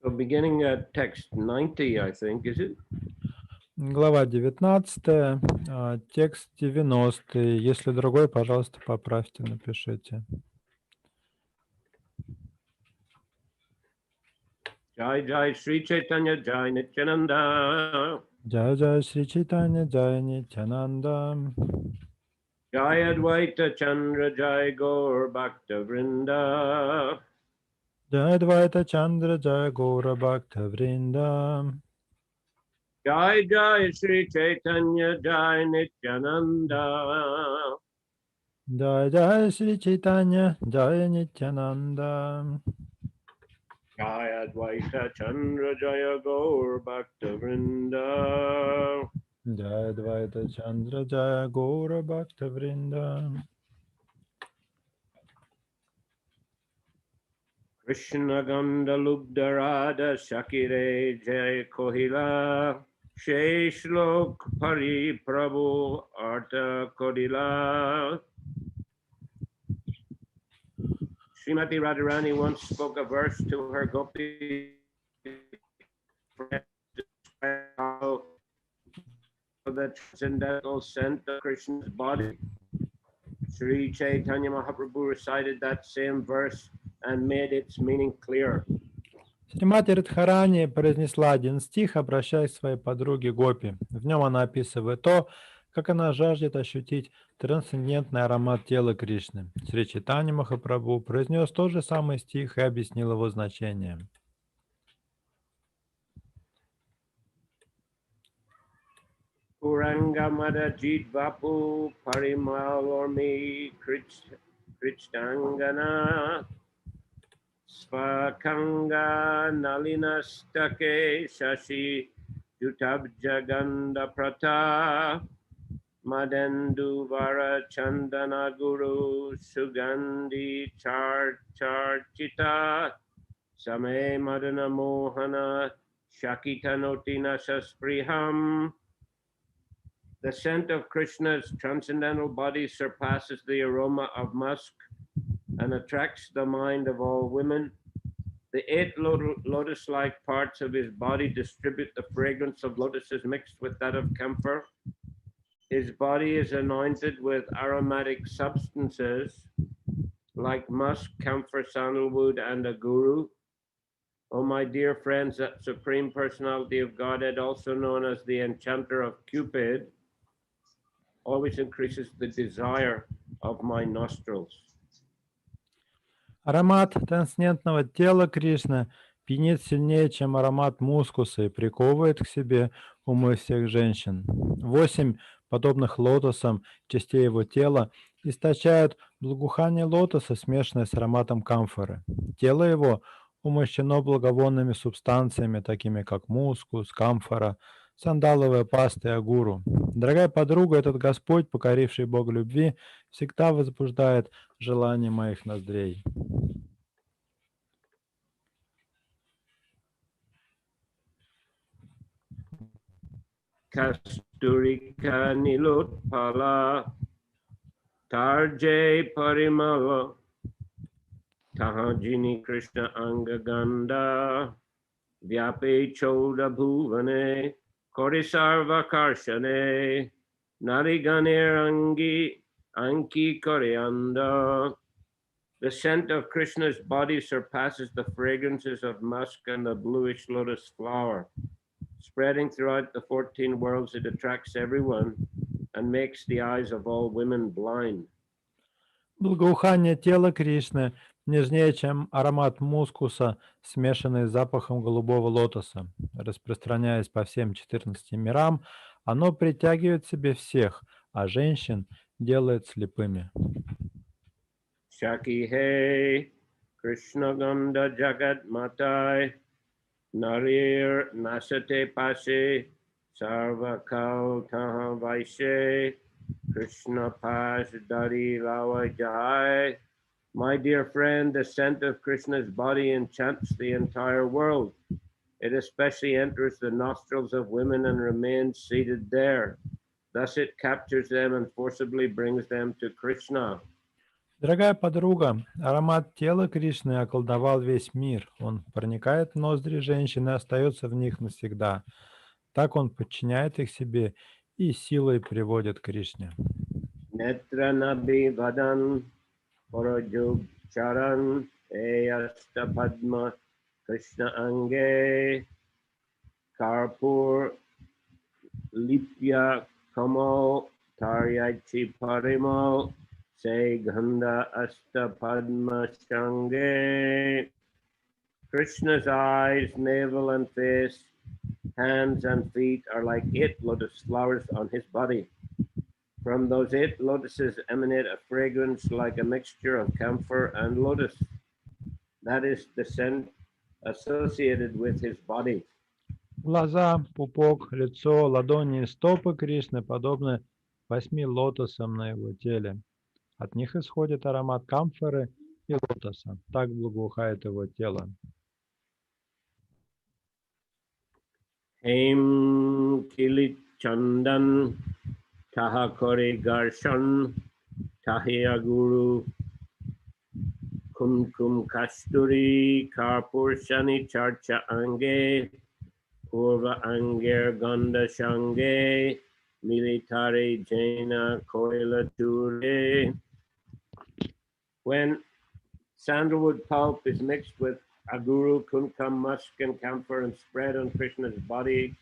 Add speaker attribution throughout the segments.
Speaker 1: So beginning at text 90, I think, is it?
Speaker 2: Глава 19, текст 90. Если другой, пожалуйста, поправьте, напишите.
Speaker 1: Jai Jai Sri Chaitanya Jai Nityananda.
Speaker 2: Джай Джай Шри Чайтанья, Джай Нитянанда.
Speaker 1: Jai Advaita Chandra Jai Gaur Bhakta Vrinda.
Speaker 2: Джай Двайта Чандра, Джай Гора Бхакта Вринда.
Speaker 1: Jai Jai Sri Chaitanya Jai Nityananda.
Speaker 2: Джай Джай Шри Чайтанья, Джай Нитянанда.
Speaker 1: Jai Advaita Chandra Jaya Gaur Bhakta Vrinda.
Speaker 2: Джай Двайта Чандра, Джай Гора Бхакта Вринда.
Speaker 1: Krishna Ganda Lubdharada Shakire Jai Kohila. Sheshlok Pari Prabhu Arta Kodila. Srimati Radharani once spoke a verse to her gopi friend, how the transcendental scent of Krishna's body. Sri Chaitanya Mahaprabhu recited that same verse and made its meaning clear.
Speaker 2: Шримати Радхарани произнесла один стих, обращаясь к своей подруге Гопи. В нем она описывает то, как она жаждет ощутить трансцендентный аромат тела Кришны. Шри Чайтанья Махапрабху произнес тот же самый стих и объяснил его значение.
Speaker 1: Puranga Madajit Vapu Parimal Ormi Krishtangana Svakanga Nalinastake Shashi Jutabjaganda Prata Madendu Vara Chandana Guru Sugandhi Charchita Same Madana Mohana Shakitanotina Saspriham. The scent of Krishna's transcendental body surpasses the aroma of musk and attracts the mind of all women. The 8 lotus-like parts of his body distribute the fragrance of lotuses mixed with that of camphor. His body is anointed with aromatic substances like musk, camphor, sandalwood, and a guru. Oh, my dear friends, that Supreme Personality of Godhead, also known as the Enchanter of Cupid, always increases the desire of my nostrils.
Speaker 2: Аромат трансцендентного тела Кришны пьянит сильнее, чем аромат мускуса и приковывает к себе умы всех женщин. 8 подобных лотосам частей его тела источают благоухание лотоса, смешанное с ароматом камфоры. Тело его умощено благовонными субстанциями, такими как мускус, камфора, сандаловая паста и агуру. Дорогая подруга, этот Господь, покоривший Бога любви, всегда возбуждает желание моих ноздрей.
Speaker 1: Kasturika Nilotpala Tarjay Parimala Tahajini Krishna Angaganda Vyape Choda Bhuvane Korisarva Karshane Nariganir Anki Koryanda. The scent of Krishna's body surpasses the fragrances of musk and the bluish lotus flower. Spreading throughout the 14 worlds, it attracts everyone and makes the eyes of all women blind.
Speaker 2: Благоухание тела Кришны нежнее, чем аромат мускуса, смешанный с запахом голубого лотоса. Распространяясь по всем 14 мирам, оно притягивает к себе всех, а женщин делает слепыми.
Speaker 1: Shaki he Krishna Ganda Jagat Matai Narir Nasate Pase Sarva Kal Taha Vaishe Krishna Pas Dari Lawa Jai. My dear friend, the scent of Krishna's body enchants the entire world. It especially enters the nostrils of women and remains seated there. Thus it captures them and forcibly brings them to Krishna.
Speaker 2: Дорогая подруга, аромат тела Кришны околдовал весь мир. Он проникает в ноздри женщин и остается в них навсегда. Так он подчиняет их себе и силой приводит к Кришне.
Speaker 1: Netra nabi vadan porojug charan eyasta padma Krishna ange karpur lipya kamo taryachi parimal se ganda asta padma shange. Krishna's eyes, navel and face, hands and feet are like 8 lotus flowers on his body. From those 8 lotuses emanate a fragrance like a mixture of camphor and lotus. That is the scent associated with his body.
Speaker 2: Глаза, пупок, лицо, ладони и стопы Кришны подобны 8 лотосам на его теле. От них исходит аромат камфоры и лотоса. Так благоухает его тело.
Speaker 1: Hem Kilit Chandan Tahakore Garshan Tahia Guru Kumkum Kasturi Karpur Shani Charcha Ange Purva Anger Ganda Shange Militare Jaina Koila Ture. When sandalwood pulp is mixed with aguru, kunkam, musk, and camphor and spread on Krishna's body,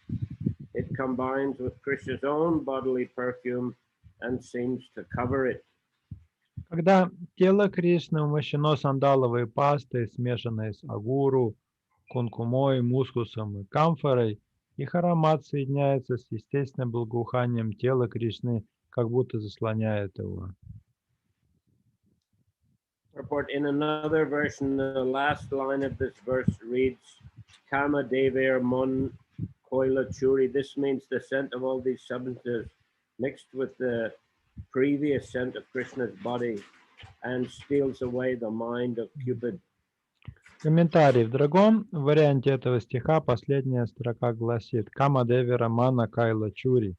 Speaker 1: it combines with Krishna's own bodily perfume and seems to cover it.
Speaker 2: Когда тело Кришны умощено сандаловой пастой, смешанной с агуру, кункумой, мускусом и камфорой, их аромат соединяется с естественным благоуханием тела Кришны, как будто заслоняет его.
Speaker 1: Purport: in another version, the last line of this verse reads, Kama Dever Mon Koila Churi. This means the scent of all these substances mixed with the previous scent of Krishna's body and steals away the mind of Cupid.
Speaker 2: Комментарий. В другом варианте этого стиха последняя строка гласит «Кама деви рамана кайла чури».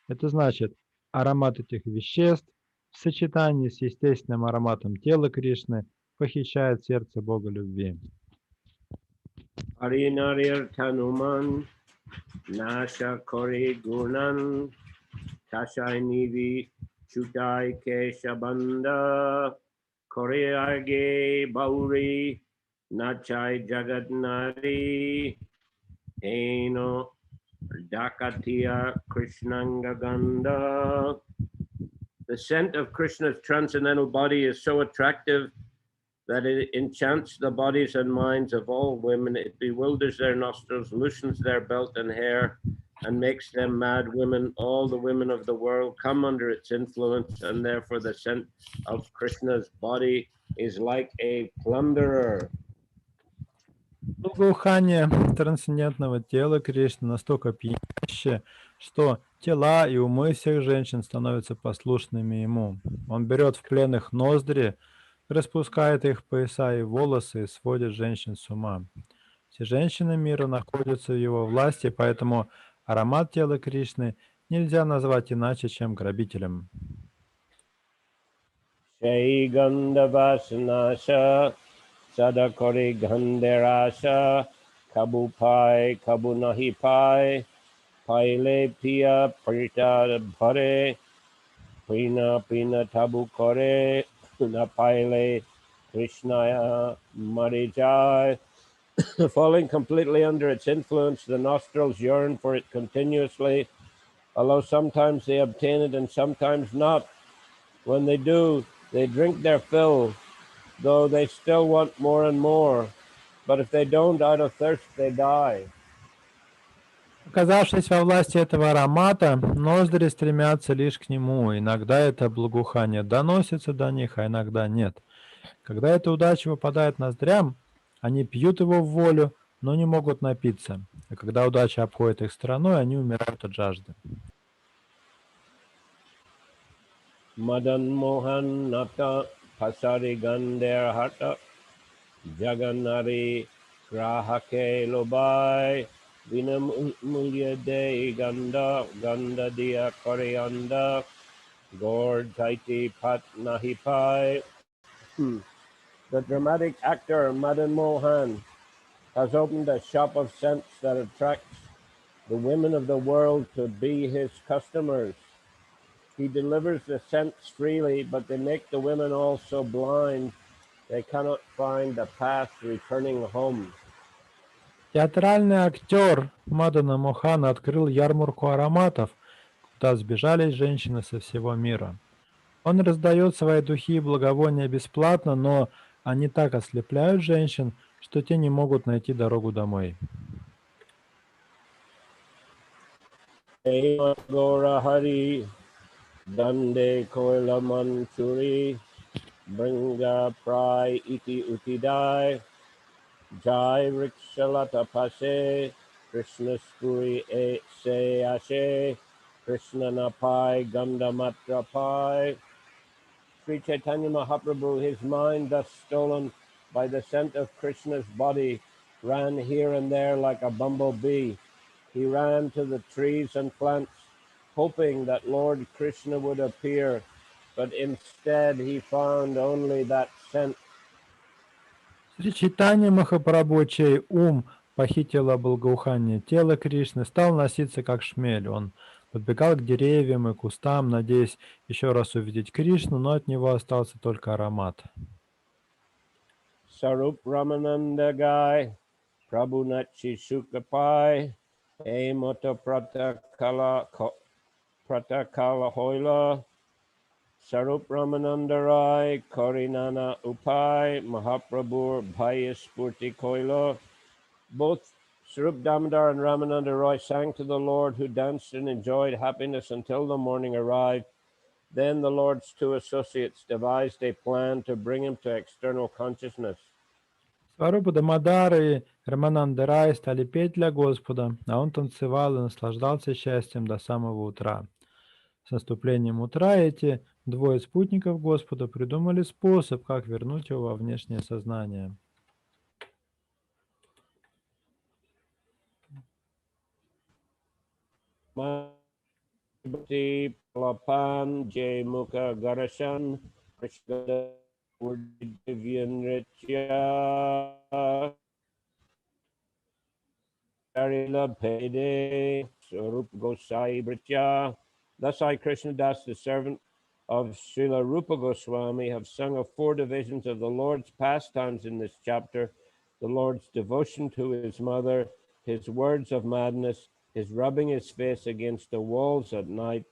Speaker 2: Это значит, аромат этих веществ в сочетании с естественным ароматом тела Кришны похищает сердце Бога любви.
Speaker 1: Arinarir Tanuman Nasha Kori Gunan Kashai Nivi Chutai Keshabanda Kori Arge Bauri Nachai Jagat Nari Eno Dakatia Krishnanga Ganda. The scent of Krishna's transcendental body is so attractive that it enchants the bodies and minds of all women. It bewilders their nostrils, loosens their belt and hair, and makes them mad women. All the women of the world come under its influence, and therefore the scent of Krishna's body is like a plunderer.
Speaker 2: Благоухание трансцендентного тела Кришны настолько пьянящее, что тела и умы всех женщин становятся послушными ему. Он берет в плен их ноздри, распускает их пояса и волосы и сводит женщин с ума. Все женщины мира находятся в его власти, поэтому аромат тела Кришны нельзя назвать иначе, чем грабителем.
Speaker 1: Sadakori Ganderasha Kabupai Kabunahipai Paile Pia Prita Bhare Pina Pina Tabu Kore Napaile Krishnaya Marijai. Falling completely under its influence, the nostrils yearn for it continuously, although sometimes they obtain it and sometimes not. When they do, they drink their fill, though they still want more and more. But if they don't, out of thirst, they die.
Speaker 2: Оказавшись во власти этого аромата, ноздри стремятся лишь к нему. Иногда это благоухание доносится до них, а иногда нет. Когда эта удача выпадает ноздрям, они пьют его в волю, но не могут напиться. А когда удача обходит их стороной, они умирают от жажды.
Speaker 1: Madan Mohan Nata Pasari Gander Hata Jaganari Grahake Lobai Vinamulya De Ganda Ganda Dia Koryanda Gord Taiti Pat Nahipai The dramatic actor Madan Mohan has opened a shop of scents that attracts the women of the world to be his customers. He delivers the scents freely, but they make the women all so blind they cannot find the path returning home.
Speaker 2: Театральный актер Мадана Мохан открыл ярмарку ароматов, куда сбежались женщины со всего мира. Он раздает свои духи и благовония бесплатно, но они так ослепляют женщин, что те не могут найти дорогу домой.
Speaker 1: Gora Hari, Dande Koila Manchuri, Bringa Prai Iti Utidai, Jai Rikshalata Pase, Krishna Skuri E Se Ashe, Krishna Napai Ganda Matra Pai. Sri Chaitanya Mahaprabhu, his mind thus stolen by the scent of Krishna's body, ran here and there like a bumblebee. He ran to the trees and plants, hoping that Lord Krishna would appear, but instead he found only that scent.
Speaker 2: Сри Чайтанья Махапрабху, чей ум похитило благоухание тела Кришны, стал носиться как шмель. Он подбегал к деревьям и кустам, надеясь еще раз увидеть Кришну, но от него остался только аромат.
Speaker 1: Sarup Ramananda Gai, Prabhu Nachi Sukapai, Emoto Pratakala Hoila, Sarup Ramananda Rai, Korinana Upai, Mahaprabhu Bhaya Spurti Koila. Both Sarup Damodar and Ramananda Roy sang to the Lord, who danced and enjoyed happiness until the morning arrived. Then the Lord's two associates devised a plan to bring him to external consciousness.
Speaker 2: Сварупа Дамодар и Рамананда Рай стали петь для Господа, а он танцевал и наслаждался счастьем до самого утра. С наступлением утра эти двое спутников Господа придумали способ, как вернуть его во внешнее сознание.
Speaker 1: Bhakti Palapan Jay Mukha Garashan Krishna Divyanritya Charila Pede Sarup Gosai Britya. Thus I, Krishna Das, the servant of Srila Rupa Goswami, have sung of four divisions of the Lord's pastimes in this chapter: the Lord's devotion to his mother, his words of madness, his rubbing his face against the walls at night,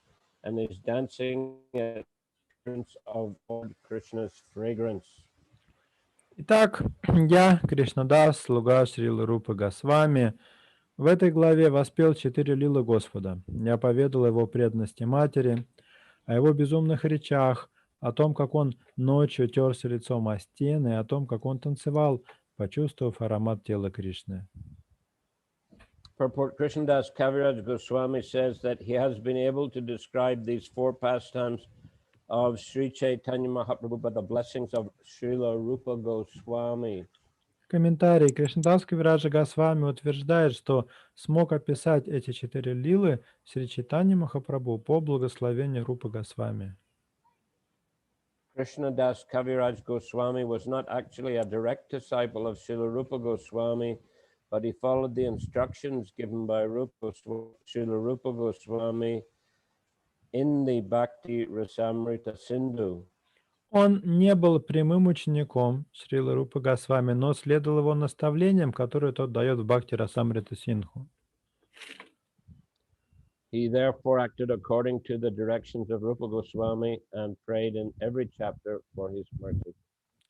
Speaker 1: and his dancing at the of Lord Krishna's fragrance.
Speaker 2: Итак, я, Кришнадас, слуга Шрилы Рупы Госвами, в этой главе воспел 4 лилы Господа. Я поведал его преданности матери, о его безумных речах, о том, как он ночью терся лицом о стены, и о том, как он танцевал, почувствовав аромат тела Кришны.
Speaker 1: Purport: Krishnadas Kaviraj Goswami says that he has been able to describe these four pastimes of Sri Chaitanya Mahaprabhu by the blessings of Srila Rupa Goswami.
Speaker 2: Комментарий. Кришнадас Кавираджа Госвами утверждает, что смог описать эти 4 лилы Сри Чайтанья Махапрабху по благословению Рупы Госвами.
Speaker 1: Krishnadas Kaviraj Goswami was not actually a direct disciple of Srila Rupa Goswami, but he followed the instructions given by Srila Rupa Goswami in the Bhakti Rasamrita Sindhu.
Speaker 2: Он не был прямым учеником Шрилы Рупы Госвами, но следовал его наставлениям, которые тот дает в Бхакти Расамрита Синдху.
Speaker 1: He therefore acted according to the directions of Rupa Goswami and prayed in every chapter for his mercy.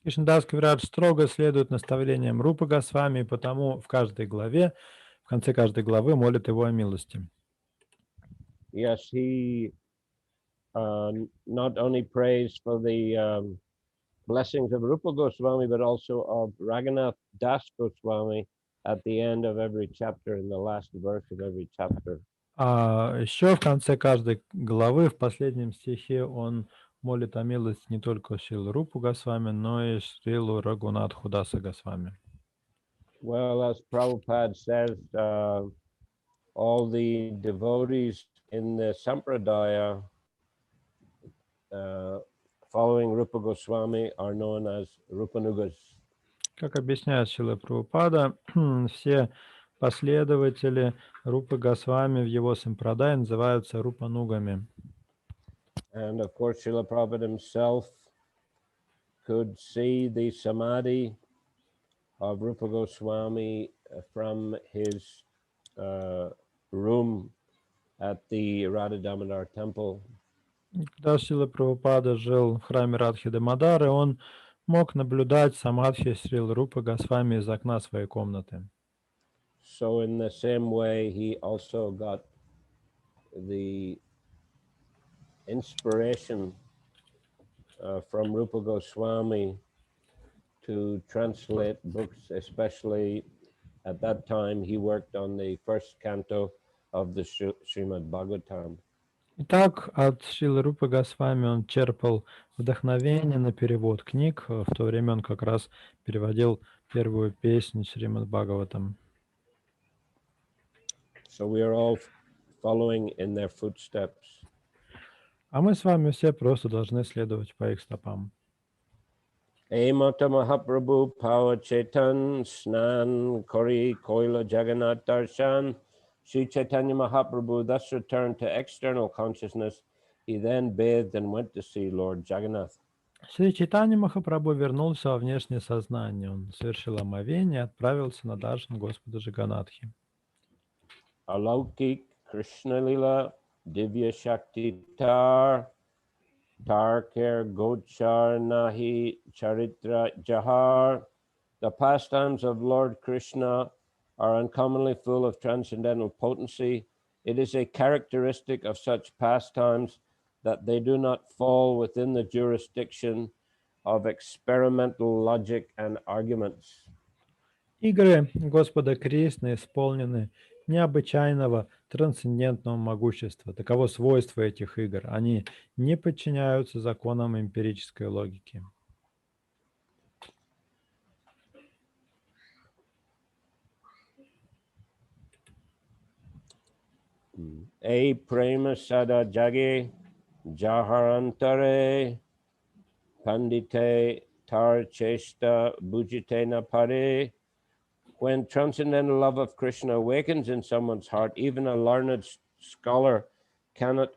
Speaker 2: Кришнадас Кавирадж строго следует наставлениям Рупы Госвами, и потому в каждой главе, в конце каждой главы молит его о милости.
Speaker 1: Yes, he not only prays for the blessings of Rupa Goswami, but also of Raghunath Das Goswami at the end of every chapter, in the last verse of every chapter.
Speaker 2: А еще в конце каждой главы, в последнем стихе, он молит о милости не только Шрилу Рупу Госвами, но и Шрилу Рагунатху Даса Госвами.
Speaker 1: Well, as Prabhupada says, all the devotees in the Sampradaya following Rupa Goswami are known as Rupanugas.
Speaker 2: Как объясняет Шрила Прабхупада, все последователи Рупы Госвами в его сампрадае называются рупанугами.
Speaker 1: And of course, Srila Prabhupada himself could see the samadhi of Rupa Goswami from his room at the Radha Damodar temple.
Speaker 2: Когда Шрила Прабхупада жил в храме Радхи Дамодары, он мог наблюдать самадхи Шрилы Рупы Госвами из окна своей комнаты.
Speaker 1: So in the same way, he also got the inspiration from Rupa Goswami to translate books, especially at that time he worked on the first canto of the Srimad Bhagavatam.
Speaker 2: Итак, от Шрилы Рупы Госвами он черпал вдохновение на перевод книг. В то время он как раз переводил первую песню Шримад Бхагаватам.
Speaker 1: So we are all following in their footsteps.
Speaker 2: А мы с вами все просто должны следовать по их стопам.
Speaker 1: Amata Mahaprabhu Power Chaitan Snan Kori Koila Jagannath Darshan. Sri Chaitanya Mahaprabhu thus returned to external consciousness. He then bathed and went to see Lord Jagannath.
Speaker 2: Шри Чайтанья Махапрабху вернулся во внешнее сознание. Он совершил омовение и отправился на даршан Господа Джаганатхи.
Speaker 1: Alaukik Krishna Lila Divya Shakti Tar Tarker Gochar Nahi Charitra Jahar. The pastimes of Lord Krishna are uncommonly full of transcendental potency. It is a characteristic of such pastimes that they do not fall within the jurisdiction of experimental logic and arguments.
Speaker 2: Игры Господа Кришны исполнены необычайного трансцендентного могущества. Таково свойство этих игр. Они не подчиняются законам эмпирической логики.
Speaker 1: A prema sada jage jaharantare pandite tar chesta bhujite na pare. When transcendental love of Krishna awakens in someone's heart, even a learned scholar cannot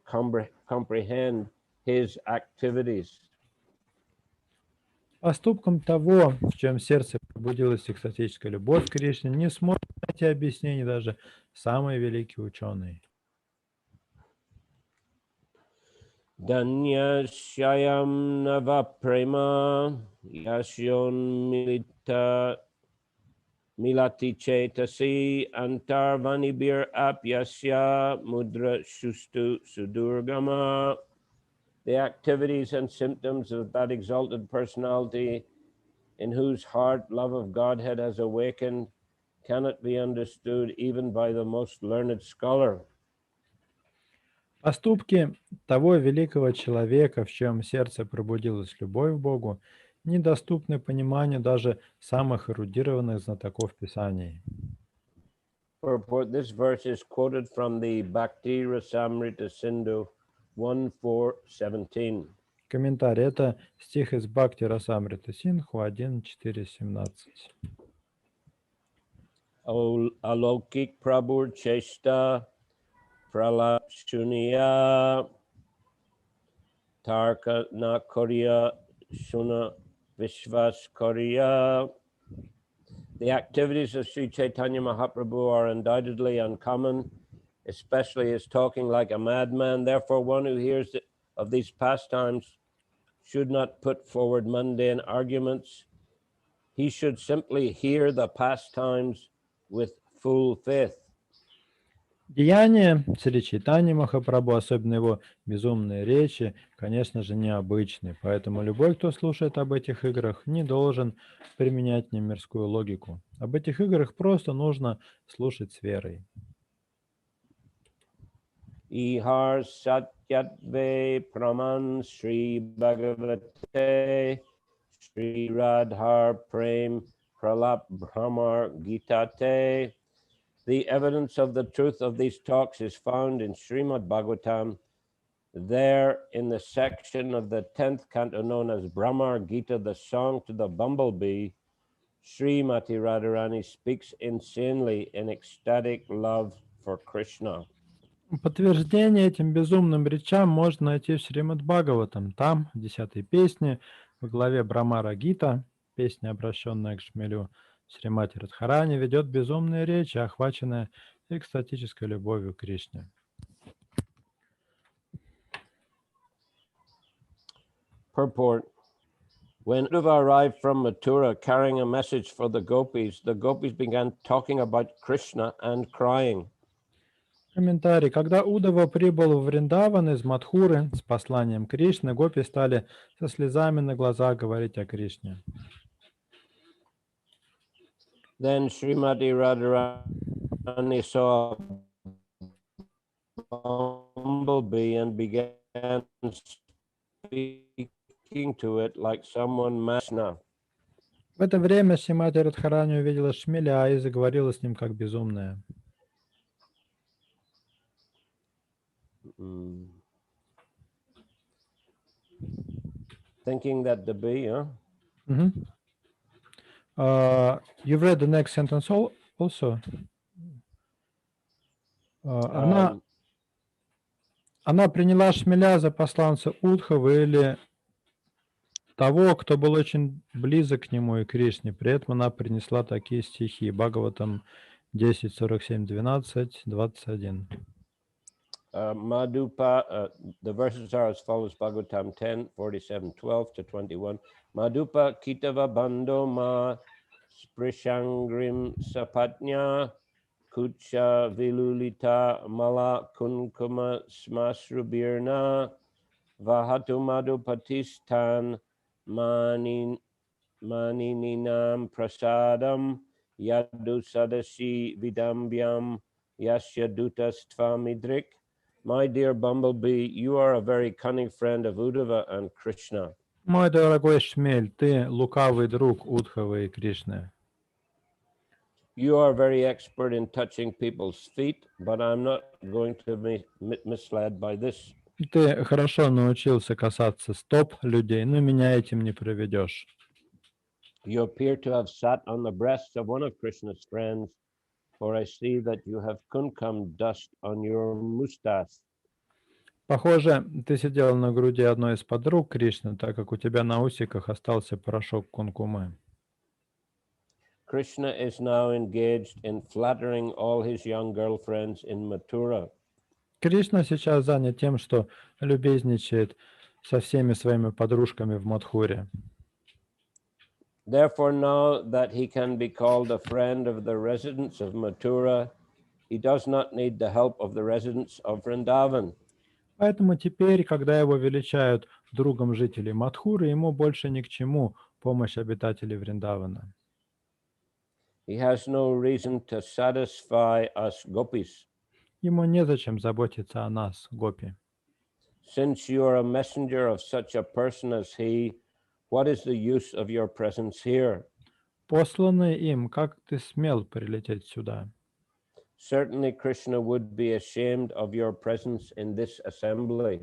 Speaker 1: comprehend his activities.
Speaker 2: Поступком того, в чьем сердце пробудилась экстатическая любовь к Кришне, не сможет найти объяснений даже самые великие ученые.
Speaker 1: Danyashayam nava prema yashyon milati chetasi antarvanibir apyasya mudra shustu sudurgama. The activities and symptoms of that exalted personality in whose heart love of Godhead has awakened cannot be understood even by the most learned scholar.
Speaker 2: Поступки того великого человека, в чьем сердце пробудилась любовь к Богу, недоступны пониманию даже самых эрудированных знатоков Писаний.
Speaker 1: This verse is quoted from the Bhakti Rasamrita Sindhu 1.4.17.
Speaker 2: Комментарий. Это стих из Бхакти Расамрита Синдху 1.4.17.
Speaker 1: Alokik Prabhur Cheshta Pralap Shunya Tarka Na Korea Shuna Vishvas Korea. The activities of Sri Chaitanya Mahaprabhu are undoubtedly uncommon, especially his talking like a madman. Therefore, one who hears of these pastimes should not put forward mundane arguments. He should simply hear the pastimes with full faith.
Speaker 2: Деяния Шри Чайтаньи Махапрабху, особенно его безумные речи, конечно же, необычны. Поэтому любой, кто слушает об этих играх, не должен применять немирскую логику. Об этих играх просто нужно слушать с верой.
Speaker 1: Ihar Satyatve Praman Sri Bhagavate Sri Radhar Prem Pralap Brahmar Gitate. The evidence of the truth of these talks is found in Srimad Bhagavatam, There, in the section of the 10th canto known as Brahma Gita, the song to the bumblebee, Srimati Radharani speaks insanely in ecstatic love for Krishna.
Speaker 2: Подтверждение этим безумным речам можно найти в Шримад Бхагаватам. Там, в 10-й песне, в главе Брамара Гита, песня, обращенная к шмелю Шримати Радхарани, ведет безумные речи, охваченная экстатической любовью к Кришне.
Speaker 1: Purport. When Uddhava arrived from Mathura carrying a message for the gopis began talking about Krishna and crying.
Speaker 2: Комментарий. Когда Удава прибыл в Вриндаван из Мадхуры с посланием Кришны, гопи стали со слезами на глазах говорить о Кришне.
Speaker 1: Then Srimati Radharani saw a bumblebee and began speaking to it like someone masna.
Speaker 2: В это время Шримати Радхарани увидела шмеля и заговорила с ним как безумная.
Speaker 1: Thinking that the bee, huh?
Speaker 2: You've read the next sentence also? Она приняла шмеля за посланца Удхавы или того, кто был очень близок к нему и Кришне. При этом она принесла такие стихи. Бхагаватам 10, 47, 12, 21.
Speaker 1: Madhupa, the verses are as follows: Bhagavatam 10, 47, 12 to 21. Madhupa kitava bando ma sprishangrim sapatnya kucha vilulita mala kunkuma smasrubirna vahatu madhupatistan maninam prasadam yadu sadashi vidambyam yasya dutastvamidrik. My dear bumblebee, you are a very cunning friend of Uddhava and Krishna.
Speaker 2: Мой дорогой шмель, ты лукавый друг Удхавы и Кришны.
Speaker 1: You are very expert in touching people's feet, but I'm not going to be misled by this.
Speaker 2: Ты хорошо научился касаться стоп людей, но меня этим не проведешь.
Speaker 1: You appear to have sat on the breast of one of Krishna's friends, for I see that you have kunkam dust on your mustache.
Speaker 2: Похоже, ты сидел на груди одной из подруг Кришны, так как у тебя на усиках остался порошок кункумы.
Speaker 1: Krishna is now engaged in flattering all his young girlfriends in Mathura.
Speaker 2: Кришна сейчас занят тем, что любезничает со всеми своими подружками в Мадхуре.
Speaker 1: Therefore, now that he can be called a friend of the residents of Mathura, he does not need the help of the residents of Vrindavan.
Speaker 2: Поэтому теперь, когда его величают другом жителей Мадхуры, ему больше ни к чему помощь обитателей Вриндавана.
Speaker 1: He has no reason to satisfy us gopis.
Speaker 2: Ему незачем заботиться о нас, гопи.
Speaker 1: Since you are a messenger of such a person as he, what is the use of your presence here?
Speaker 2: Посланный им, как ты смел прилететь сюда?
Speaker 1: Certainly Krishna would be ashamed of your presence in this assembly.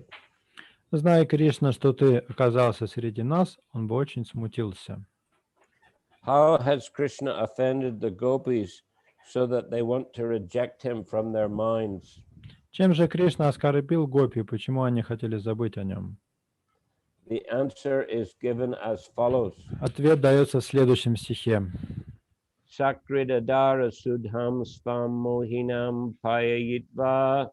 Speaker 2: Зная, Кришна, что ты оказался среди нас, он бы очень смутился.
Speaker 1: How has Krishna offended the gopis so that they want to reject him from their minds?
Speaker 2: Чем же Кришна оскорбил гопи, почему они хотели забыть о нем?
Speaker 1: The answer is given as follows.
Speaker 2: Ответ дается в следующем стихе.
Speaker 1: Sakridadara sudham svam mohinam payayitva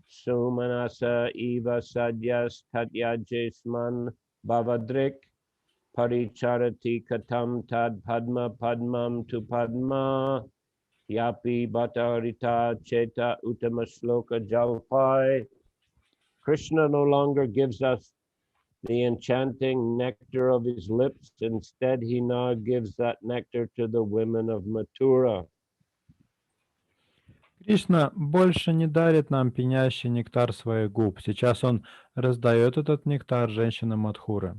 Speaker 1: sumanasa eva sadyas tatyajisman bhavadrik paricharati katam tad padma padmam tu padma yapi bhatarita cheta uttama sloka jalpai. Krishna no longer gives us the enchanting nectar of his lips. Instead, he now gives that nectar to the women of Mathura.
Speaker 2: Кришна больше не дарит нам пьянящий нектар своих губ. Сейчас он раздает этот нектар женщинам Мадхуры.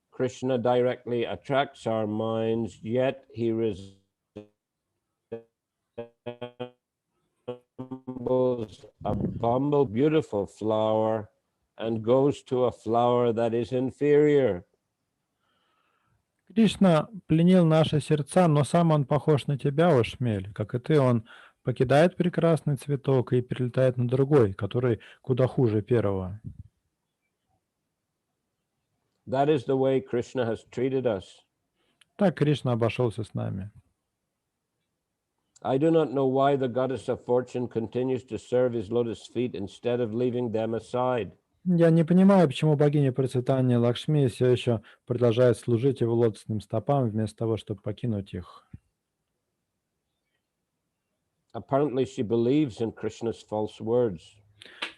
Speaker 1: Krishna directly attracts our minds, yet he resembles as a bumble, beautiful flower, and goes to a flower that is inferior.
Speaker 2: Кришна пленил наши сердца, но сам он похож на тебя, о шмель. Как и ты, он покидает прекрасный цветок и перелетает на другой, который куда хуже первого.
Speaker 1: That is the way Krishna has treated us.
Speaker 2: Так Кришна обошелся с нами.
Speaker 1: I do not know why the goddess of fortune continues to serve his lotus feet instead of leaving them aside.
Speaker 2: Я не понимаю, почему богиня процветания Лакшми все еще продолжает служить его лотосным стопам, вместо того, чтобы покинуть их.
Speaker 1: Apparently she believes in Krishna's false words.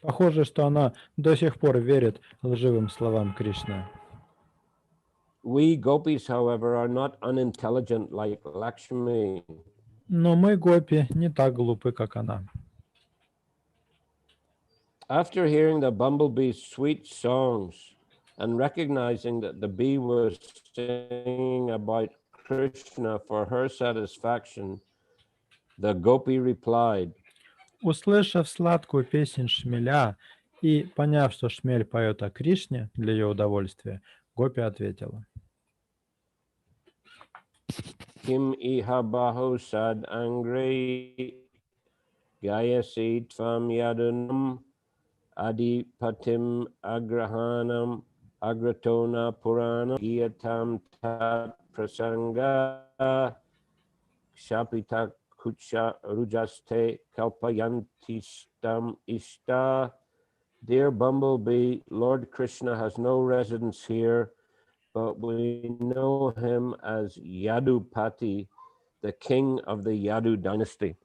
Speaker 2: Похоже, что она до сих пор верит лживым словам Кришны.
Speaker 1: We gopis, however, are not unintelligent like Lakshmi.
Speaker 2: Но мы, гопи, не так глупы, как она.
Speaker 1: After hearing the bumblebee's sweet songs and recognizing that the bee was singing about Krishna for her satisfaction, the gopi replied,
Speaker 2: Услышав сладкую песнь шмеля и поняв, что шмель поет о Кришне для ее удовольствия, гопи ответила.
Speaker 1: Kim iha baho sad angre gayasi tvam yadunam adipatim agrahanam agratona puranam giyatam tat prasanga shapita kucha rujaste kalpayantistam ishta. Dear bumblebee, Lord Krishna has no residence here, but we know him as Yadupati, the king of the Yadu dynasty.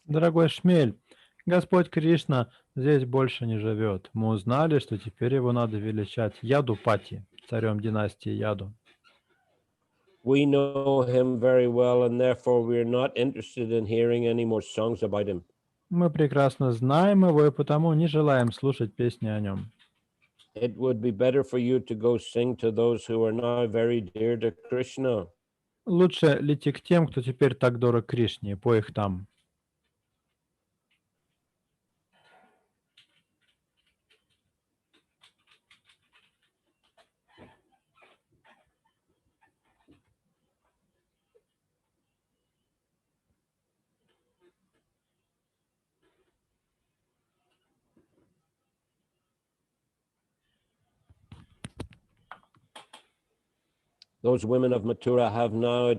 Speaker 2: Дорогой шмель, Господь Кришна здесь больше не живет. Мы узнали, что теперь его надо величать Ядупати, царем династии Яду.
Speaker 1: We know him very well, and therefore we are not interested in hearing any more songs about him.
Speaker 2: Мы прекрасно знаем его и потому не желаем слушать песни о нем.
Speaker 1: It would be better for you to go sing to those who are now very dear to Krishna.
Speaker 2: Лучше лети к тем, кто теперь так дорог Кришне, и пой их там.
Speaker 1: Those women of Mathura have now.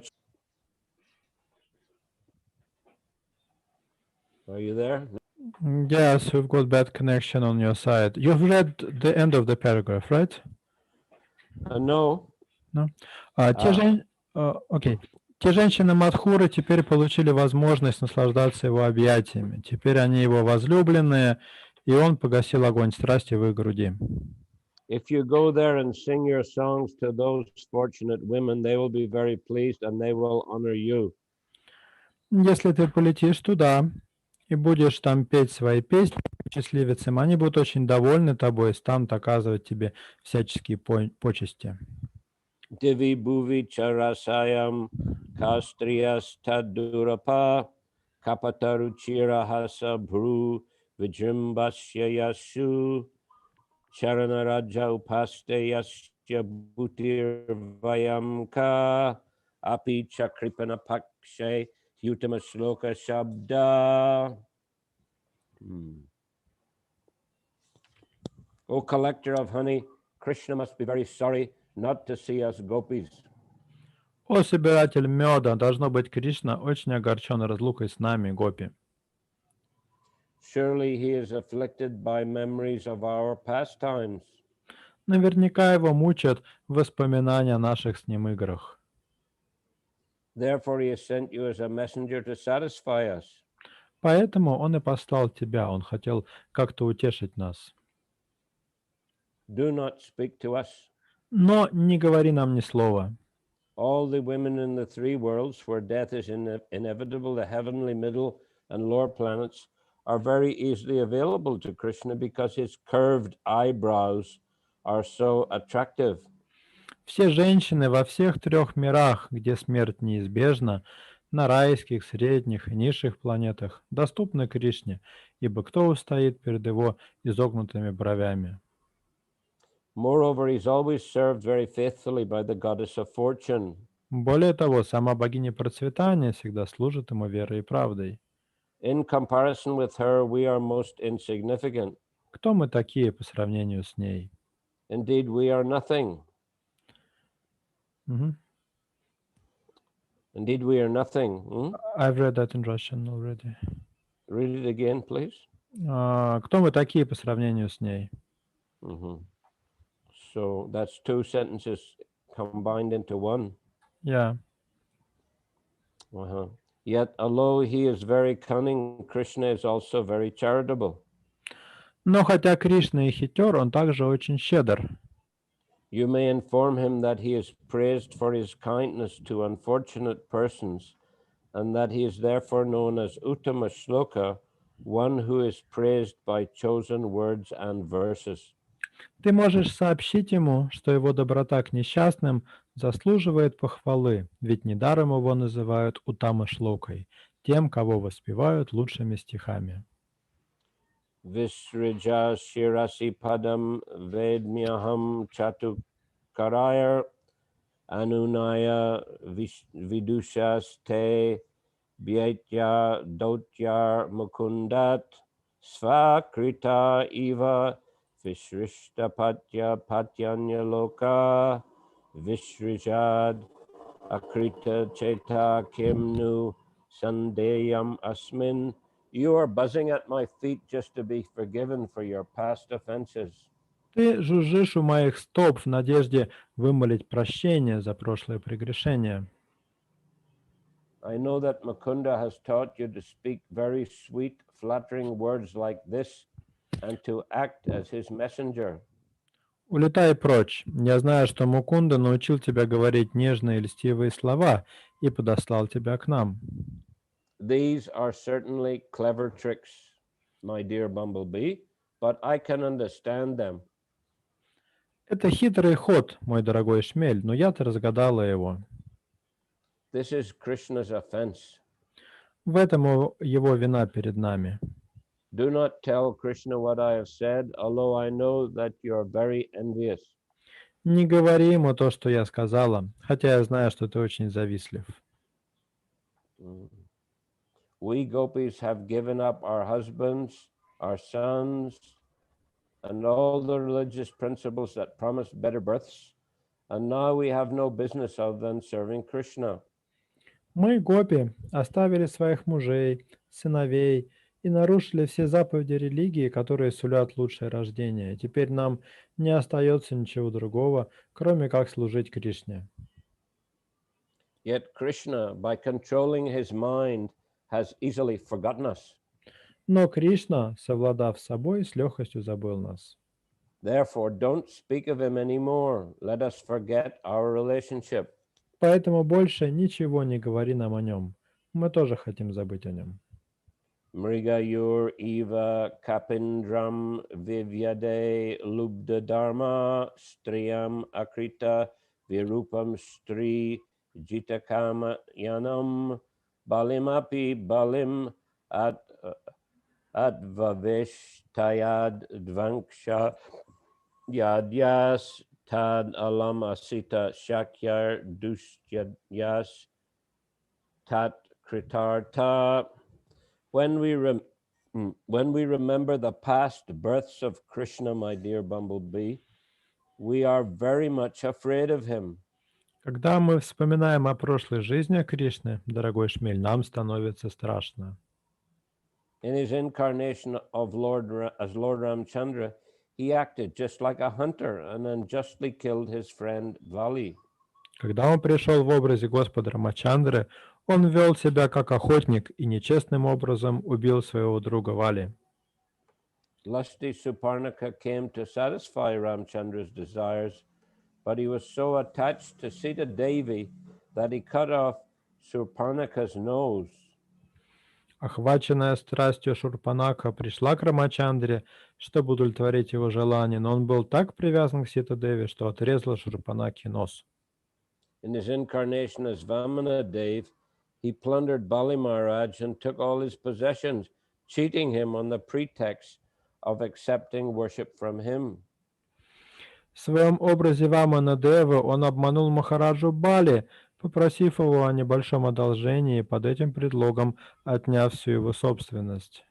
Speaker 1: Are you there?
Speaker 2: Yes, we've got bad connection on your side. You've read the end of the paragraph, right?
Speaker 1: No.
Speaker 2: No. Окей. Те женщины Мадхуры теперь получили возможность наслаждаться его объятиями. Теперь они его возлюбленные, и он погасил огонь страсти в их груди.
Speaker 1: If you go there and sing your songs to those fortunate women, they will be very pleased and they will honor you.
Speaker 2: Если ты полетишь туда и будешь там петь свои песни счастливицам, они будут очень довольны тобой и станут оказывать тебе всяческие почести.
Speaker 1: Divi bhuvi charasayam kastriyas tadurapa kapataruchira hasa bhru vijrimbasya yasu charanaraja upaste yasya bhutir vayamka api chakripana pakshe utama shloka shabda. O collector of honey, Krishna must be very sorry not to see us gopis.
Speaker 2: О, собиратель меда, должно быть, Кришна очень огорчен разлукой с нами, гопи.
Speaker 1: Surely he is afflicted by memories of our pastimes.
Speaker 2: Наверняка его мучат воспоминания о наших с ним играх.
Speaker 1: Therefore he has sent you as a messenger to satisfy us.
Speaker 2: Поэтому он и послал тебя, он хотел как-то утешить нас.
Speaker 1: Do not speak to us.
Speaker 2: Но не говори нам ни слова.
Speaker 1: All the women in the three worlds where death is inevitable, the heavenly, middle, and lower planets, are very easily available to Krishna because his curved eyebrows are so attractive.
Speaker 2: Все женщины во всех трех мирах, где смерть неизбежна, на райских, средних и низших планетах, доступны Кришне, ибо кто устоит перед его изогнутыми бровями?
Speaker 1: Moreover, he's always served very faithfully by the goddess of fortune.
Speaker 2: Более того, сама богиня процветания всегда служит ему верой и правдой.
Speaker 1: In comparison with her, we are most insignificant.
Speaker 2: Кто мы такие по сравнению с ней?
Speaker 1: Indeed, we are nothing.
Speaker 2: Мгм.
Speaker 1: Indeed, we are nothing.
Speaker 2: I've read that in Russian already.
Speaker 1: Read it again, please.
Speaker 2: Кто мы такие по сравнению с ней?
Speaker 1: Mhm. So that's two sentences combined into one.
Speaker 2: Я.
Speaker 1: Yet, although he is very cunning, Krishna is also very charitable.
Speaker 2: Но хотя Кришна и хитер, он также очень щедр.
Speaker 1: You may inform him that he is praised for his kindness to unfortunate persons, and that he is therefore known as Uttama Shloka, one who is praised by chosen words and verses.
Speaker 2: Ты можешь сообщить ему, что его доброта к несчастным заслуживает похвалы, ведь недаром его называют Утама Шлокой, тем, кого воспевают лучшими стихами.
Speaker 1: Visrija Shirasi Padam Vedmyaham Chatukarayar Anunaya Vidushas Te Byaitya Dotyar Mukundat Svakrita Eva Vishrishta Patya Patyanya Loka Vishrijad Akrita Cheta Kimnu Sandeyam Asmin. You are buzzing at my feet just to be forgiven for your past offenses.
Speaker 2: Ты жужжишь у моих стоп в надежде вымолить прощение за прошлое прегрешение.
Speaker 1: I know that Mukunda has taught you to speak very sweet, flattering words like this and to act as his messenger.
Speaker 2: Улетай прочь. Я знаю, что Мукунда научил тебя говорить нежные и льстивые слова и подослал тебя к нам.
Speaker 1: These are certainly clever tricks, my dear Bumblebee, but I can understand them.
Speaker 2: Это хитрый ход, мой дорогой шмель, но я-то разгадала его.
Speaker 1: This is Krishna's offense.
Speaker 2: В этом его вина перед нами.
Speaker 1: Do not tell Krishna what I have said, although I know that you are very envious.
Speaker 2: Не говори ему то, что я сказала, хотя я знаю, что ты очень завистлив.
Speaker 1: We gopis have given up our husbands, our sons, and all the religious principles that promise better births, and now we have no business other than serving Krishna.
Speaker 2: Мы, гопи, оставили своих мужей, сыновей и нарушили все заповеди религии, которые сулят лучшее рождение. Теперь нам не остается ничего другого, кроме как служить Кришне.
Speaker 1: Yet Krishna, by controlling his mind, has easily forgotten us.
Speaker 2: Но Кришна, совладав с собой, с легкостью забыл нас.
Speaker 1: Therefore, don't speak of him anymore. Let us forget our relationship.
Speaker 2: Поэтому больше ничего не говори нам о нем. Мы тоже хотим забыть о нем.
Speaker 1: Mrigayur Eva Kapindram Vivyade Lubda Dharma Striyam Akrita Virupam Stri Jitakama Yanam Balimapi Balim Advavesh Tayad Dvanksha Yadyas Tad Alam Asita Shakyar Dushyas Tat Kritarta. When we remember the past births of Krishna, my dear Bumblebee, we are very much afraid of him.
Speaker 2: Когда мы вспоминаем о прошлой жизни Кришны, дорогой шмель, нам становится страшно.
Speaker 1: In his incarnation of as Lord Ramchandra, he acted just like a hunter and unjustly killed his friend Vali.
Speaker 2: Когда он пришел в образе Господа Рамачандры, он вел себя как охотник и нечестным образом убил своего друга Вали.
Speaker 1: Lusty Suparnaka came to satisfy Ramchandra's desires, but he was so attached to Sita Devi that he cut off Suparnaka's nose.
Speaker 2: Охваченная страстью Шурпанака пришла к Рамачандре, чтобы удовлетворить его желание, но он был так привязан к Сита-Деви, что отрезал Шурпанаке нос.
Speaker 1: In his incarnation as Vamana Dev, he plundered Bali Maharaj and took all his possessions, cheating him on the pretext of accepting worship from him.
Speaker 2: В своем образе Ваманадевы он обманул Махараджу Бали, попросив его о небольшом одолжении, под этим предлогом отняв всю его собственность.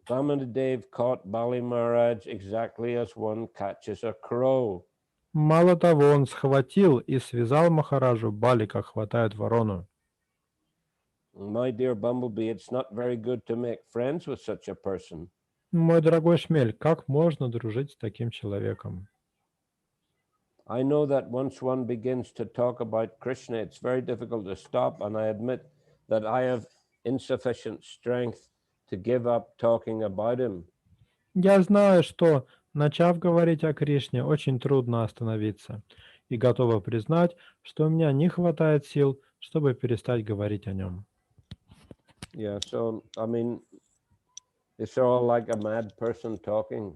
Speaker 1: Vamanadev caught Bali Maharaj exactly as one catches a crow.
Speaker 2: Мало того, он схватил и связал Махараджу Бали, как хватает ворону.
Speaker 1: My dear Bumblebee, it's not very good to make friends with such a person.
Speaker 2: Мой дорогой Шмель, как можно дружить с таким человеком?
Speaker 1: I know that once one begins to talk about Krishna, it's very difficult to stop, and I admit that I have insufficient strength to give up talking about him.
Speaker 2: Я знаю, что, начав говорить о Кришне, очень трудно остановиться, и готова признать, что у меня не хватает сил, чтобы перестать говорить о нем.
Speaker 1: Yeah, so, I mean, it's all like a mad person talking.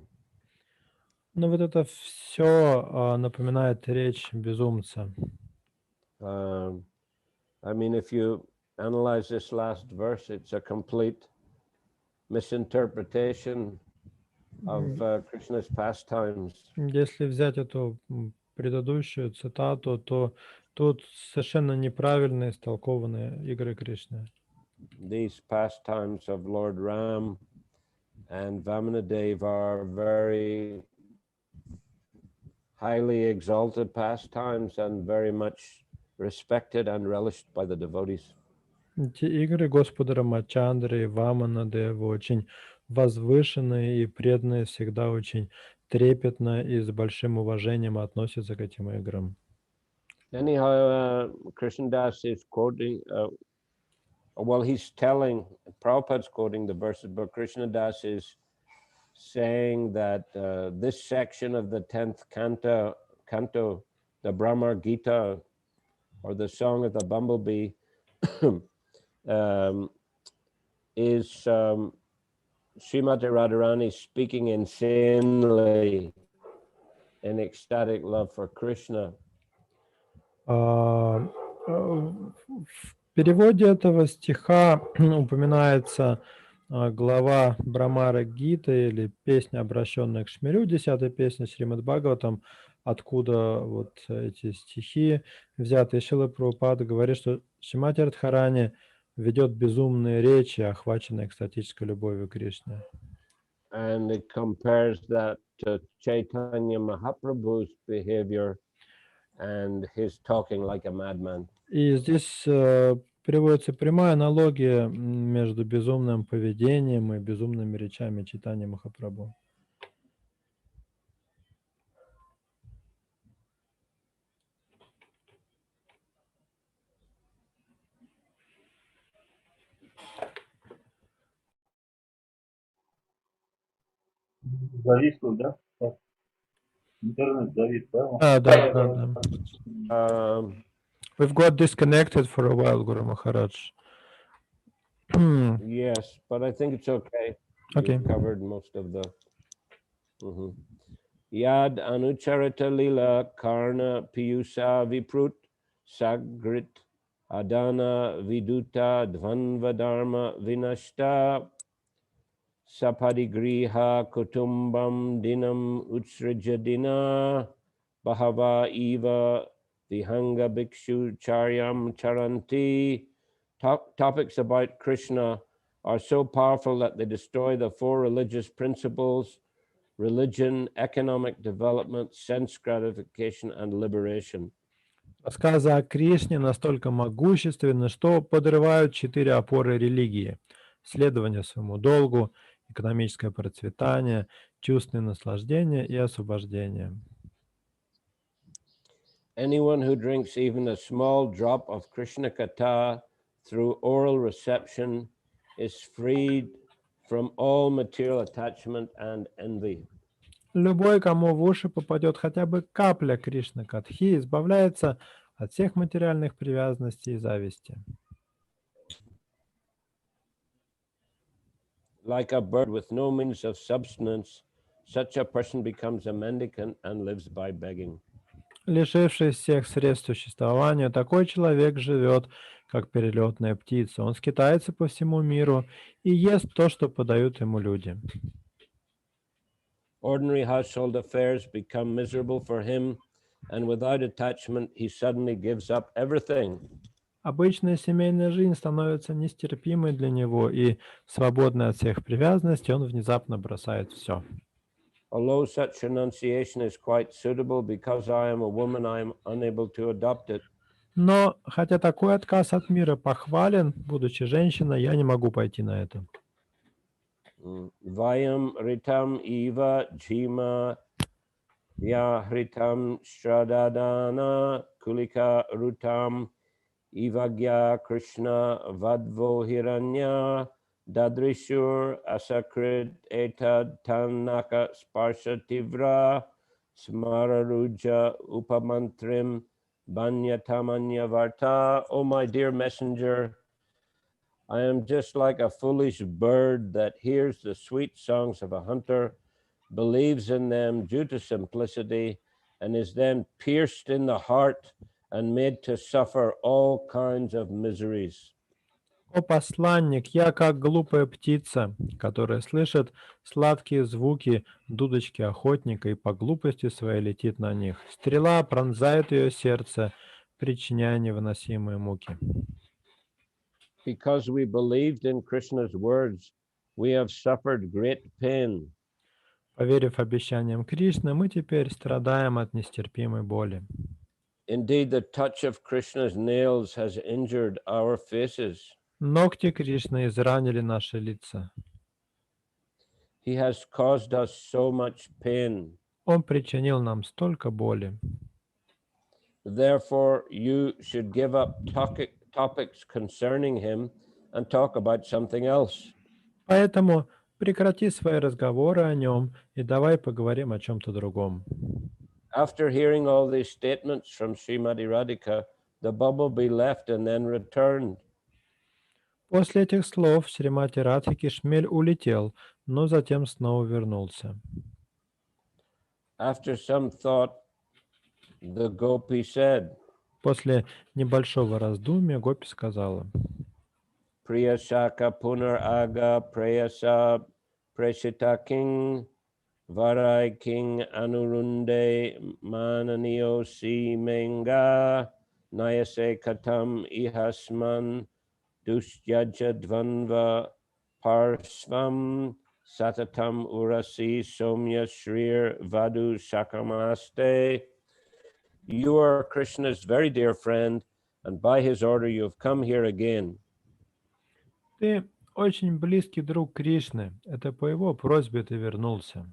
Speaker 2: Но вот это все напоминает речь безумца.
Speaker 1: I mean, if you analyze this last verse, it's a complete misinterpretation of Krishna's pastimes.
Speaker 2: Если взять эту предыдущую цитату, то тут совершенно неправильно истолкованы игры Кришны.
Speaker 1: These pastimes of Lord Ram and Vamanadev are very highly exalted pastimes and very much respected and relished by the devotees.
Speaker 2: Эти игры Господа Рамачандры и Ваманадева очень возвышенные и преданные всегда очень трепетно и с большим уважением относятся к этим играм.
Speaker 1: Anyhow, Krishnadas is quoting, well, he's telling, Prabhupada's quoting the verses, but Krishnadas is saying that this section of the 10th canto, the Brahma Gita, or the Song of the Bumblebee, is Srimati Radharani speaking insanely in ecstatic love for Krishna.
Speaker 2: В переводе этого стиха упоминается глава Брамара Гиты или песня, обращенная к Шмелю, 10-я песня Шримад Бхагаватам, откуда вот эти стихи взяты. Шрила Прабхупада говорит, что Шримати Радхарани ведет безумные речи, охваченные экстатической любовью к Кришне.
Speaker 1: And it compares that to Chaitanya Mahaprabhu's behavior and his talking like a madman.
Speaker 2: И здесь приводится прямая аналогия между безумным поведением и безумными речами Чайтаньи Махапрабху.
Speaker 3: Зависло, да? Интернет завис, да?
Speaker 2: Да. We've got disconnected for a while, Guru Maharaj.
Speaker 1: Yes, but I think it's okay.
Speaker 2: Okay.
Speaker 1: You've covered most of the. Yad anucharita lila karna piyusa viprut sagrit adana viduta dvanva dharma vinashta sapadigriha kutumbam dinam utsrijadina bahava eva vihanga bhikshu charyam charanti. Topics about Krishna are so powerful that they destroy the 4 religious principles: religion, economic development, sense gratification, and liberation.
Speaker 2: Рассказы о Кришне настолько могущественны, что подрывают 4 опоры религии: следование своему долгу, экономическое процветание, чувственное наслаждение и освобождение.
Speaker 1: Anyone who drinks even a small drop of Krishna Katha through oral reception is freed from all material attachment and envy.
Speaker 2: Любой, кому в уши попадет хотя бы капля Кришна Катхи, избавляется от всех материальных привязанностей и зависти.
Speaker 1: Like a bird with no means of subsistence, such a person becomes a mendicant and lives by begging.
Speaker 2: Лишившись всех средств существования, такой человек живет как перелетная птица. Он скитается по всему миру и ест то, что подают ему люди.
Speaker 1: Ordinary household affairs become miserable for him, and without attachment, he suddenly gives up everything.
Speaker 2: Обычная семейная жизнь становится нестерпимой для него, и, свободный от всех привязанностей, он внезапно бросает все.
Speaker 1: Although such renunciation is quite suitable, because I am a woman, I am unable to adopt it.
Speaker 2: Но, хотя такой отказ от мира похвален, будучи женщиной, я не могу пойти на это.
Speaker 1: Vayam ritam eva jima vyahritam stradadana kulika rutam evagya krishna vadvo hiranya dadrishur asakrit etad tanaka sparsha tivra smararuja upamantrim banyatamanya varta. O my dear messenger, I am just like a foolish bird that hears the sweet songs of a hunter, believes in them due to simplicity, and is then pierced in the heart and made to suffer all kinds of miseries.
Speaker 2: О посланник, я как глупая птица, которая слышит сладкие звуки дудочки охотника и по глупости своей летит на них. Стрела пронзает ее сердце, причиняя невыносимые муки.
Speaker 1: Because we believed in Krishna's words, we have suffered great pain.
Speaker 2: Поверив обещаниям Кришны, мы теперь страдаем от нестерпимой боли.
Speaker 1: Indeed, the touch of Krishna's nails has injured our faces.
Speaker 2: Ногти Кришны изранили наши лица.
Speaker 1: He has caused us so much pain.
Speaker 2: Он причинил нам столько боли.
Speaker 1: Therefore, you should give up topics concerning him and talk about something else.
Speaker 2: Поэтому прекрати свои разговоры о нем и давай поговорим о чем-то другом.
Speaker 1: After hearing all these statements from Srimati Radhika, the bumblebee left and then returned.
Speaker 2: После этих слов Шримати Радхики шмель улетел, но затем снова вернулся.
Speaker 1: After some thought, the gopi said,
Speaker 2: После небольшого раздумья Гопи сказала:
Speaker 1: Priyasaka punar aga prayasa preshita king varai king anurunde mananiyo si menga nayase katam ihasman dusyaja dvanva parsvam satatam urasi somya shrir vadu shakamaste. You are Krishna's very dear friend, and by his order you have come here again.
Speaker 2: Ты очень близкий друг Кришны. Это по его просьбе ты вернулся.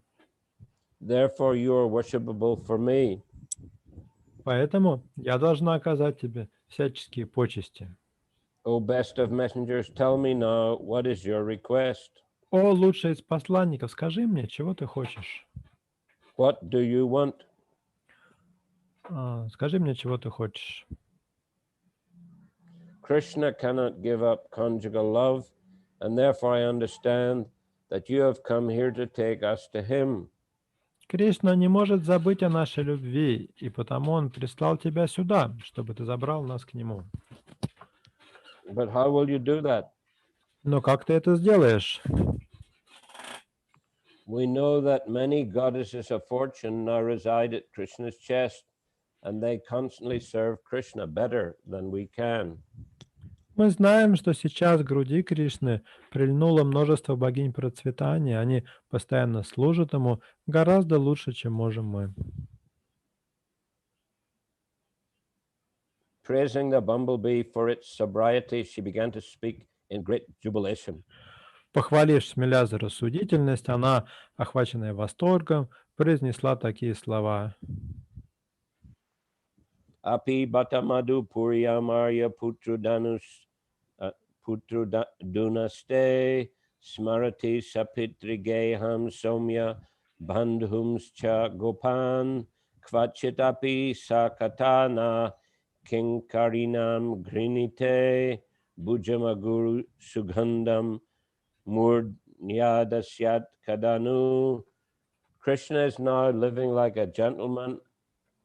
Speaker 1: Therefore you are worshipable for me.
Speaker 2: Поэтому я должна оказать тебе всяческие почести.
Speaker 1: O best of messengers, tell me now, what is your request?
Speaker 2: О, лучший из посланников, скажи мне, чего ты хочешь?
Speaker 1: What do you want?
Speaker 2: Скажи мне, чего ты хочешь.
Speaker 1: Krishna cannot give up conjugal love, and therefore I understand that you have come here to take us to him.
Speaker 2: Кришна не может забыть о нашей любви, и потому он прислал тебя сюда, чтобы ты забрал нас к нему.
Speaker 1: But how will you do that?
Speaker 2: Но как ты это сделаешь?
Speaker 1: We know that many goddesses of fortune now reside at Krishna's chest, and they constantly serve Krishna better than we can.
Speaker 2: Мы знаем, что сейчас к груди Кришны прильнуло множество богинь процветания, они постоянно служат ему гораздо лучше, чем можем мы.
Speaker 1: Praising the bumblebee for its sobriety, she began to speak in great jubilation.
Speaker 2: Похвалив шмеля за рассудительность, она, охваченная восторгом, произнесла такие слова.
Speaker 1: Api batamadu puriyamarya putrudunaste smarati sapitrigeham somya bandhumscha gopan kvachitapi sakatana kinkarinam grinite bujamaguru sugandam murdnyadasyat kadanu. Krishna is now living like a gentleman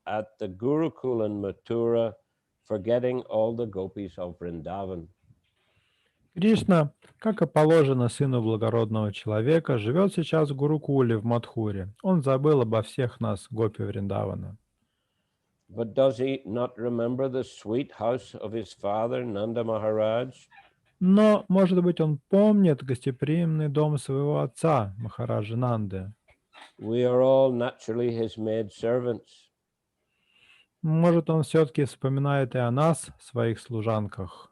Speaker 1: at the Gurukul in Mathura, forgetting all the gopis of Vrindavan.
Speaker 2: Кришна, как и положено сыну благородного человека, живет сейчас в Гурукуле, в Мадхуре. Он забыл обо всех нас, гопи Вриндавана.
Speaker 1: But does he not remember the sweet house of his father, Nanda Maharaj?
Speaker 2: Но, может быть, он помнит гостеприимный дом своего отца, Махараджа Нанды.
Speaker 1: We are all naturally his maid servants.
Speaker 2: Может, он все-таки вспоминает и о нас, своих служанках.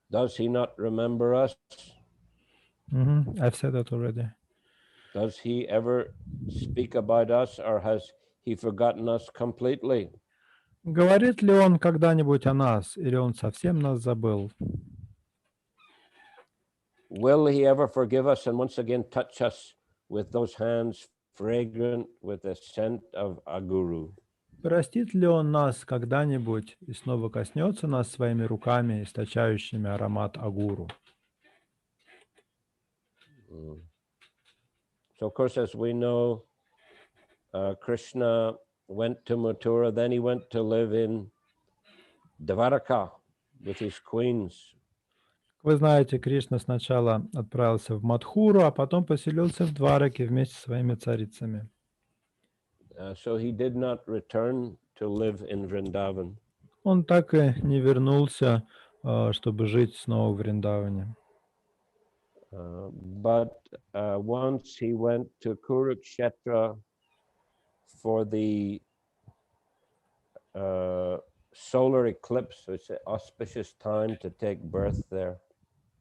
Speaker 1: Does he not remember us?
Speaker 2: I've said that already.
Speaker 1: Does he ever speak about us, or has he forgotten us completely?
Speaker 2: Говорит ли он когда-нибудь о нас, или он совсем нас забыл?
Speaker 1: Will he ever forgive us and once again touch us with those hands fragrant with the scent of a guru?
Speaker 2: Простит ли он нас когда-нибудь и снова коснется нас своими руками, источающими аромат агуру?
Speaker 1: So, of course, as we know, Krishna went to Mathura, then he went to live in Dvaraka with his queens.
Speaker 2: Вы знаете, Кришна сначала отправился в Мадхуру, а потом поселился в Двараке вместе со своими царицами.
Speaker 1: So he did not return to live in Vrindavan.
Speaker 2: Он так и не вернулся, чтобы жить снова в Вриндаване.
Speaker 1: But once he went to Kurukshetra for the solar eclipse, so it's an auspicious time to take birth there,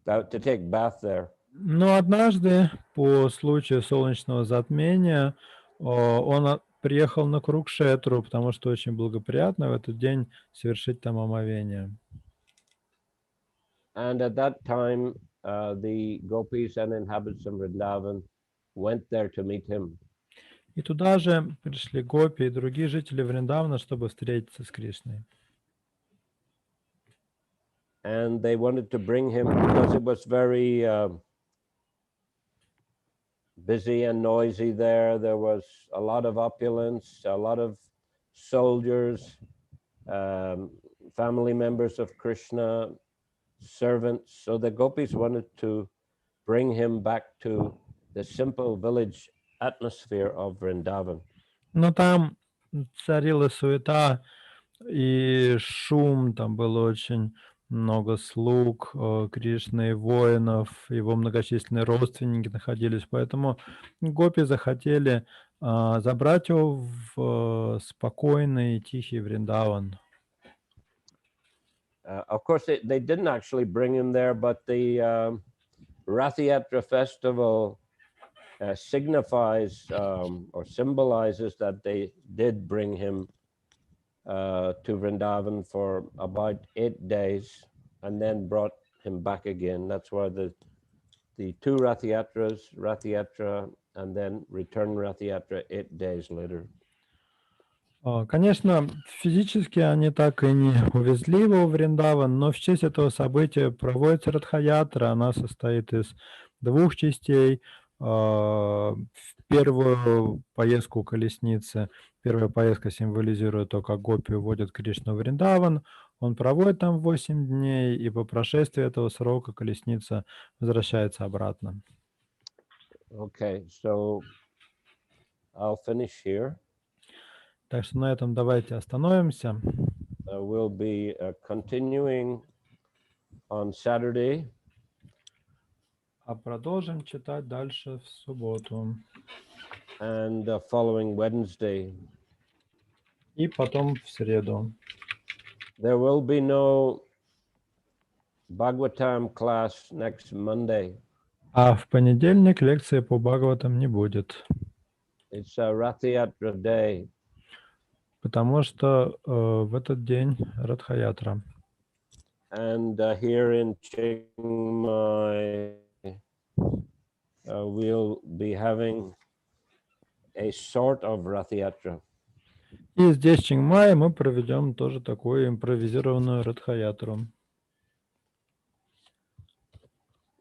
Speaker 1: to take bath there.
Speaker 2: Но однажды, по случаю солнечного затмения, он приехал на Курукшетру, потому что очень благоприятно в этот день совершить там омовение.
Speaker 1: And at that time, the gopis and inhabitants of Vrindavan went there to meet him.
Speaker 2: И туда же пришли гопи и другие жители Вриндавана, чтобы встретиться с Кришной.
Speaker 1: And they wanted to bring him because it was very busy and noisy there. There was a lot of opulence, a lot of soldiers, family members of Krishna, servants. So the gopis wanted to bring him back to the simple village atmosphere of Vrindavan.
Speaker 2: Но там царила суета и шум, там было очень много слуг Кришны, воинов, его многочисленные родственники находились, поэтому гопи захотели забрать его в спокойный, тихий Вриндаван.
Speaker 1: Of course, they didn't actually bring him there, but the Rath-yatra festival signifies or symbolizes that they did bring him to Vrindavan for about 8 days and then brought him back again. That's why the two Rath-yatras, Rath-yatra and then return Rath-yatra 8 days later.
Speaker 2: Конечно, физически они так и не увезли его в Вриндаван, но в честь этого события проводится Радха-ятра. Она состоит из 2 частей. В первую поездку колесницы, первая поездка символизирует то, как гопи уводят Кришну в Вриндаван. Он проводит там 8 дней, и по прошествии этого срока колесница возвращается обратно.
Speaker 1: Okay, so I'll finish here.
Speaker 2: Так что на этом давайте остановимся.
Speaker 1: We'll be continuing on Saturday.
Speaker 2: А продолжим читать дальше в субботу.
Speaker 1: And following Wednesday.
Speaker 2: И потом в среду.
Speaker 1: There will be no Bhagavatam class next Monday.
Speaker 2: А в понедельник лекции по Бхагаватам не будет.
Speaker 1: It's a Rath-yatra day.
Speaker 2: Потому что в этот день Радха-ятра.
Speaker 1: And here in Chiang Mai, we'll be having a sort of Rath-yatra.
Speaker 2: И здесь, в Чингмае, мы проведем тоже такую импровизированную Радха-ятру.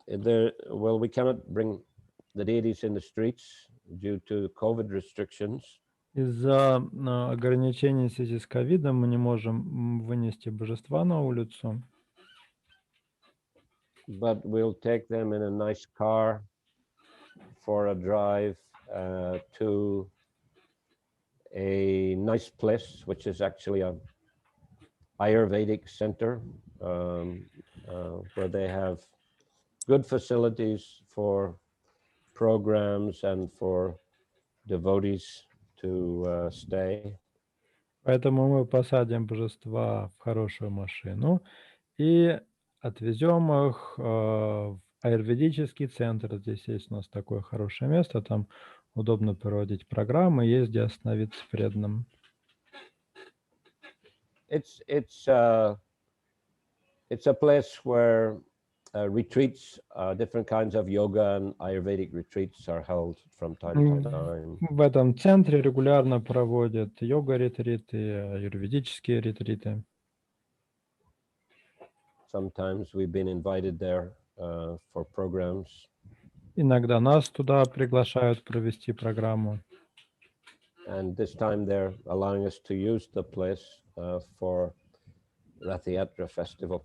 Speaker 1: Well, we cannot bring the deities in the streets due to COVID restrictions.
Speaker 2: Из-за ограничений в связи с ковидом мы не можем вынести божества на улицу.
Speaker 1: But we'll take them in a nice car for a drive to a nice place, which is actually a Ayurvedic center where they have good facilities for programs and for devotees to stay.
Speaker 2: Поэтому мы посадим божества в хорошую машину и отвезем их в аюрведический центр. Здесь есть у нас такое хорошее место, там удобно проводить программы, есть где остановиться преданным.
Speaker 1: It's a place where retreats, different kinds of yoga and Ayurvedic retreats are held from time to time.
Speaker 2: В этом центре регулярно проводят йога-ретриты, аюрведические ретриты.
Speaker 1: Sometimes we've been invited there for programs.
Speaker 2: Иногда нас туда приглашают провести программу.
Speaker 1: And this time they're allowing us to use the place for Rath Yatra festival.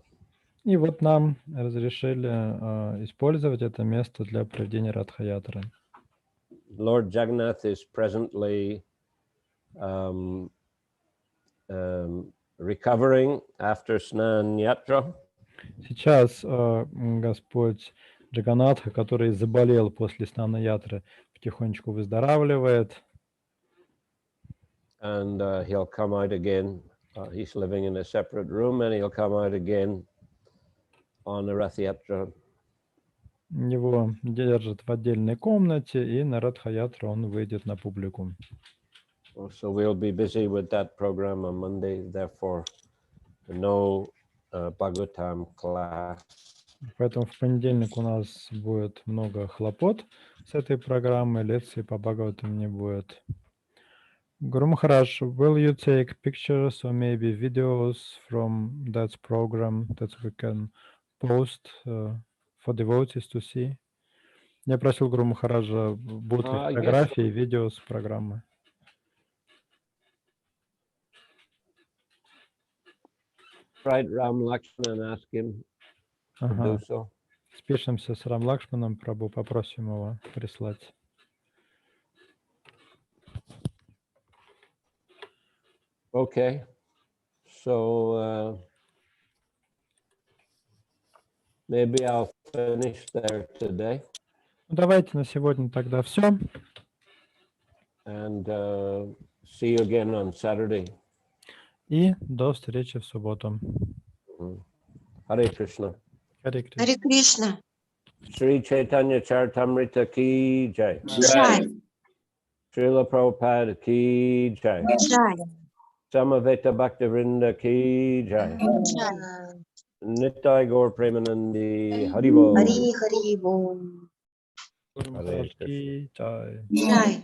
Speaker 2: И вот нам разрешили использовать это место для проведения Радха-ятры.
Speaker 1: Lord Jagannath is presently recovering after Snan Yatra.
Speaker 2: Сейчас Господь Джаганатха, который заболел после Снана-ятры, потихонечку выздоравливает.
Speaker 1: And he'll come out again. He's living in a separate room, and he'll come out again on the Rath Yatra.
Speaker 2: Его держат в отдельной комнате, и на Радха-ятру он выйдет на публику.
Speaker 1: So we'll be busy with that program on Monday. Therefore, no Bhagavatam class.
Speaker 2: Поэтому в понедельник у нас будет много хлопот с этой программой, лекции по Бхагаватам не будет. Guru Maharaj, will you take pictures or maybe videos from that program that we can post for devotees to see? Я просил Гуру Махараджа, будут ли фотографии и видео с программы.
Speaker 1: Right, Ram Lakshman, and ask him to do so.
Speaker 2: Спишемся с Рам Лакшманом, Прабху, попросим его прислать.
Speaker 1: Okay, so maybe I'll finish there today.
Speaker 2: Давайте на сегодня тогда все.
Speaker 1: And see you again on Saturday.
Speaker 2: И до встречи в субботу.
Speaker 1: Hare Krishna.
Speaker 2: Харе Кришна.
Speaker 4: Харе Кришна.
Speaker 1: Sri Chaitanya Charitamrita ki jai.
Speaker 4: Jai.
Speaker 1: Srila Prabhupada ki jai.
Speaker 4: Jai.
Speaker 1: Samaveta Bhaktivinoda ki jai.
Speaker 4: Jai.
Speaker 1: Nittai Gaur Premanandi Haribo.
Speaker 4: Hari Hari Bom.
Speaker 2: Гуру Махарадж ки джай.
Speaker 4: Jai.